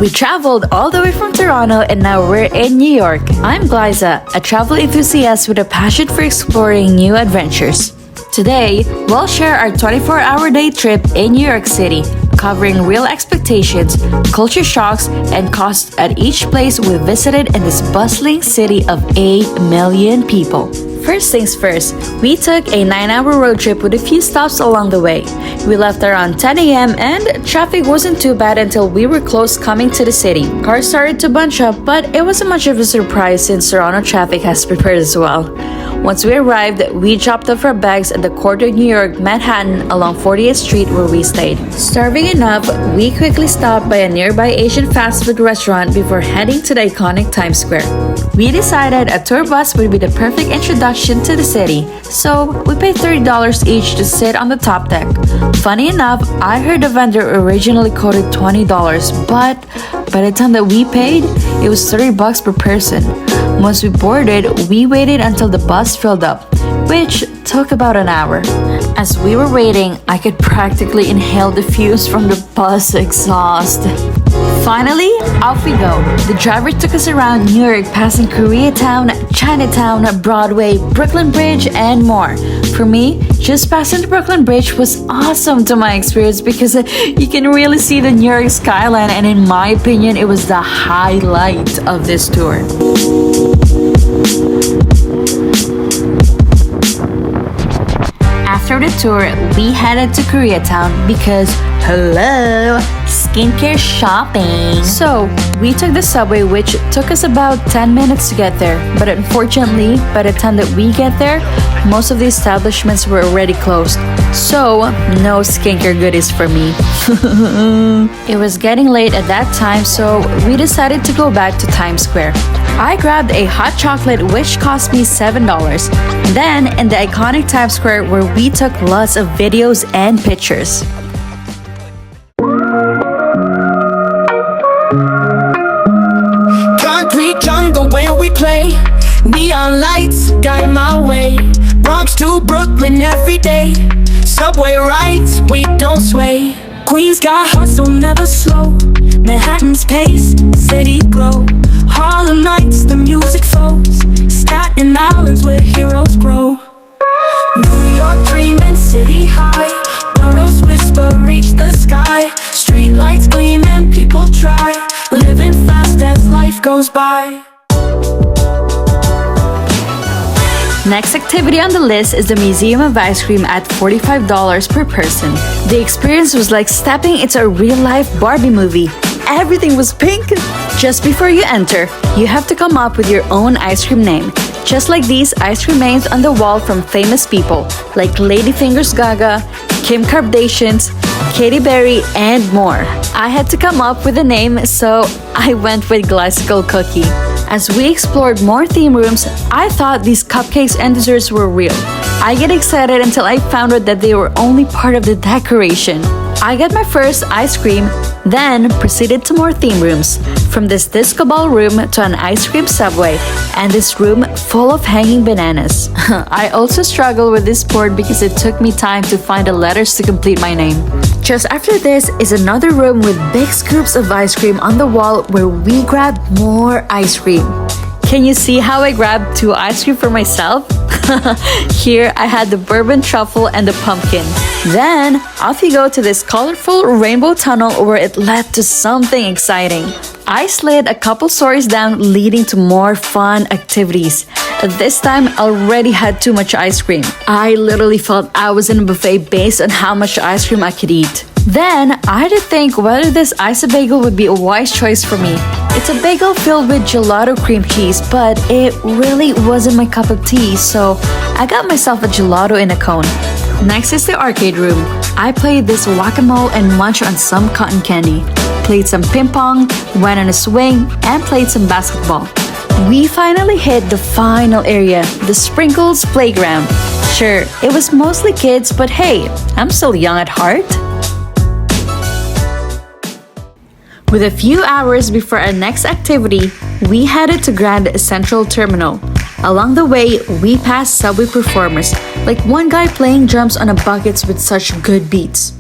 We traveled all the way from Toronto and now we're in New York. I'm Glyza, a travel enthusiast with a passion for exploring new adventures. Today, we'll share our 24-hour day trip in New York City, covering real expectations, culture shocks, and costs at each place we visited in this bustling city of 8 million people. First things first, we took a 9-hour road trip with a few stops along the way. We left around 10 a.m. and traffic wasn't too bad until we were close coming to the city. Cars started to bunch up, but it wasn't much of a surprise since Toronto traffic has prepared as well. Once we arrived, we dropped off our bags at the Corridor of New York, Manhattan, along 40th Street where we stayed. Starving enough, we quickly stopped by a nearby Asian fast food restaurant before heading to the iconic Times Square. We decided a tour bus would be the perfect introduction to the city, so we paid $30 each to sit on the top deck. Funny enough, I heard the vendor originally quoted $20, but by the time that we paid, it was $30 per person. Once we boarded, we waited until the bus filled up, which took about an hour. As we were waiting, I could practically inhale the fumes from the bus exhaust. Finally, off we go. The driver took us around New York, passing Koreatown, Chinatown, Broadway, Brooklyn Bridge, and more. For me, just passing the Brooklyn Bridge was awesome to my experience because you can really see the New York skyline, and in my opinion, it was the highlight of this tour. After the tour, we headed to Koreatown because, hello, skincare shopping. So, we took the subway, which took us about 10 minutes to get there. But unfortunately, by the time that we get there, most of the establishments were already closed. So, no skincare goodies for me. It was getting late at that time, so we decided to go back to Times Square. I grabbed a hot chocolate which cost me $7. Then, in the iconic Times Square where we took lots of videos and pictures. Concrete jungle where we play, neon lights guide my way. Bronx to Brooklyn every day, subway rides, we don't sway. Queens got hustle, never slow, Manhattan's pace, city glow. Harlem nights, the music flows, Staten Island's where heroes grow. New York dreaming, city high, boroughs whisper, reach the sky. Street lights gleam and people try, living fast as life goes by. Next activity on the list is the Museum of Ice Cream at $45 per person. The experience was like stepping into a real-life Barbie movie. Everything was pink. Just before you enter, you have to come up with your own ice cream name. Just like these ice cream names on the wall from famous people like Lady Fingers Gaga, Kim Kardashian, Katy Perry, and more. I had to come up with a name, so I went with Glissicle Cookie. As we explored more theme rooms, I thought these cupcakes and desserts were real. I get excited until I found out that they were only part of the decoration. I got my first ice cream, then proceeded to more theme rooms. From this disco ball room to an ice cream subway, and this room full of hanging bananas. I also struggled with this board because it took me time to find the letters to complete my name. Just after this is another room with big scoops of ice cream on the wall where we grabbed more ice cream. Can you see how I grabbed 2 ice cream for myself? Here I had the bourbon truffle and the pumpkin. Then off you go to this colorful rainbow tunnel where it led to something exciting. I slid a couple stories down, leading to more fun activities. This time I already had too much ice cream. I literally felt I was in a buffet based on how much ice cream I could eat. Then I had to think whether this Ice-A-Bagel would be a wise choice for me. It's a bagel filled with gelato cream cheese, but it really wasn't my cup of tea, so I got myself a gelato in a cone. Next is the arcade room. I played this whack-a-mole and munched on some cotton candy. Played some ping pong, went on a swing, and played some basketball. We finally hit the final area, the Sprinkles Playground. Sure, it was mostly kids, but hey, I'm still young at heart. With a few hours before our next activity, we headed to Grand Central Terminal. Along the way, we passed subway performers, like one guy playing drums on a buckets with such good beats.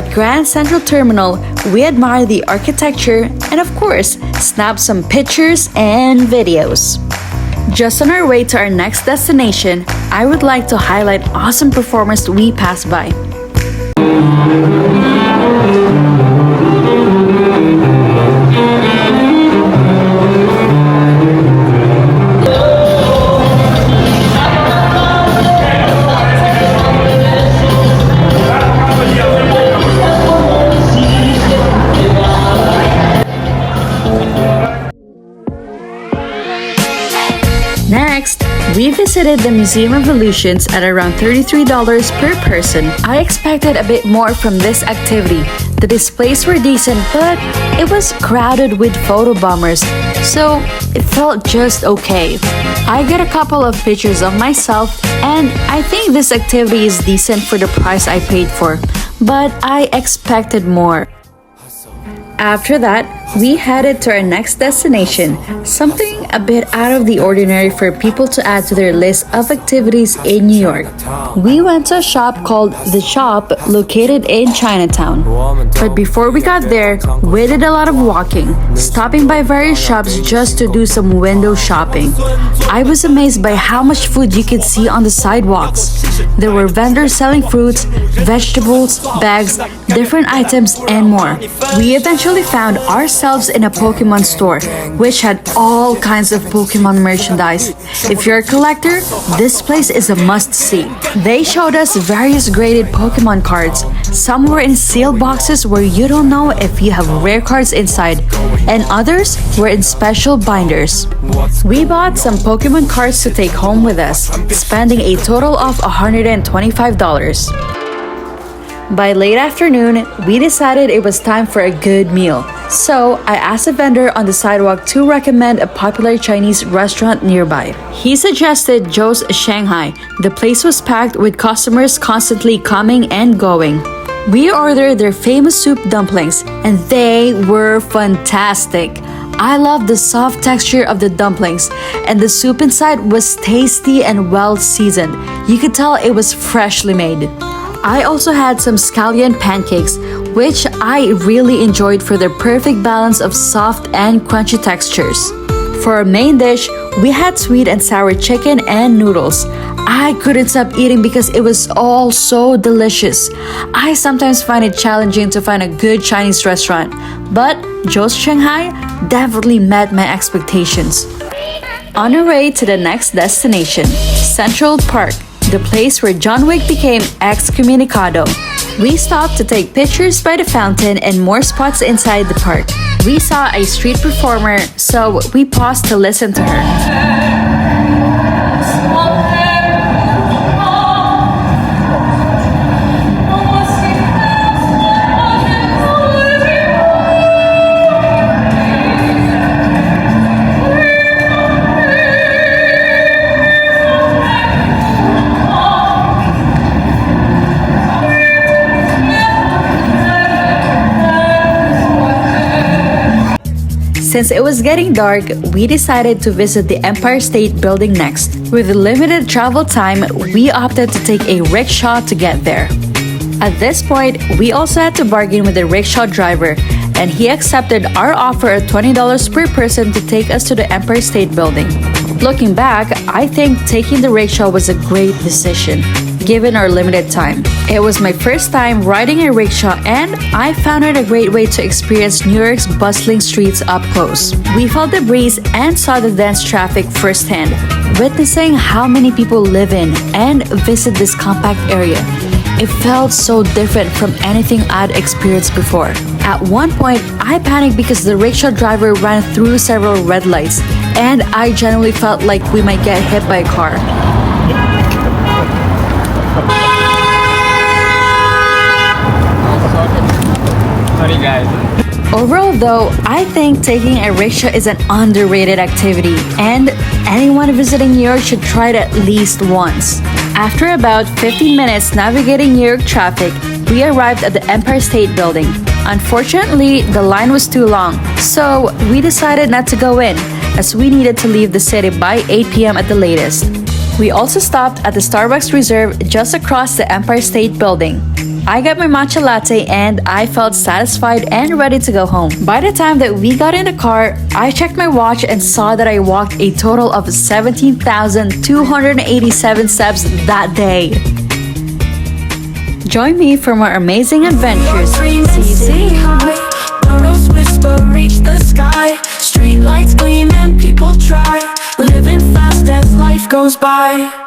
At Grand Central Terminal, we admire the architecture and of course, snap some pictures and videos. Just on our way to our next destination, I would like to highlight awesome performers we passed by. Next, we visited the Museum of Illusions at around $33 per person. I expected a bit more from this activity. The displays were decent, but it was crowded with photobombers, so it felt just okay. I got a couple of pictures of myself, and I think this activity is decent for the price I paid for, but I expected more. After that, we headed to our next destination, something a bit out of the ordinary for people to add to their list of activities in New York. We went to a shop called The Shop located in Chinatown. But before we got there, we did a lot of walking, stopping by various shops just to do some window shopping. I was amazed by how much food you could see on the sidewalks. There were vendors selling fruits, vegetables, bags, different items, and more. We eventually found ourselves in a Pokemon store, which had all kinds of Pokemon merchandise. If you're a collector, this place is a must-see. They showed us various graded Pokemon cards. Some were in sealed boxes where you don't know if you have rare cards inside, and others were in special binders. We bought some Pokemon cards to take home with us, spending a total of $125. By late afternoon, we decided it was time for a good meal. So, I asked a vendor on the sidewalk to recommend a popular Chinese restaurant nearby. He suggested Joe's Shanghai. The place was packed with customers constantly coming and going. We ordered their famous soup dumplings, and they were fantastic. I loved the soft texture of the dumplings, and the soup inside was tasty and well seasoned. You could tell it was freshly made. I also had some scallion pancakes, which I really enjoyed for their perfect balance of soft and crunchy textures. For our main dish, we had sweet and sour chicken and noodles. I couldn't stop eating because it was all so delicious. I sometimes find it challenging to find a good Chinese restaurant, but Joe's Shanghai definitely met my expectations. On our way to the next destination, Central Park, the place where John Wick became excommunicado. We stopped to take pictures by the fountain and more spots inside the park. We saw a street performer, so we paused to listen to her. Since it was getting dark, we decided to visit the Empire State Building next. With limited travel time, we opted to take a rickshaw to get there. At this point, we also had to bargain with the rickshaw driver, and he accepted our offer of $20 per person to take us to the Empire State Building. Looking back, I think taking the rickshaw was a great decision, given our limited time. It was my first time riding a rickshaw, and I found it a great way to experience New York's bustling streets up close. We felt the breeze and saw the dense traffic firsthand, witnessing how many people live in and visit this compact area. It felt so different from anything I'd experienced before. At one point, I panicked because the rickshaw driver ran through several red lights, and I genuinely felt like we might get hit by a car. Sorry guys. Overall though, I think taking a rickshaw is an underrated activity, and anyone visiting New York should try it at least once. After about 15 minutes navigating New York traffic, we arrived at the Empire State Building. Unfortunately, the line was too long, so we decided not to go in, as we needed to leave the city by 8 p.m. at the latest. We also stopped at the Starbucks Reserve just across the Empire State Building. I got my matcha latte and I felt satisfied and ready to go home. By the time that we got in the car, I checked my watch and saw that I walked a total of 17,287 steps that day. Join me for more amazing adventures. See you soon. Birds whisper, reach the sky. Street lights gleam and people try. Living fast as life goes by.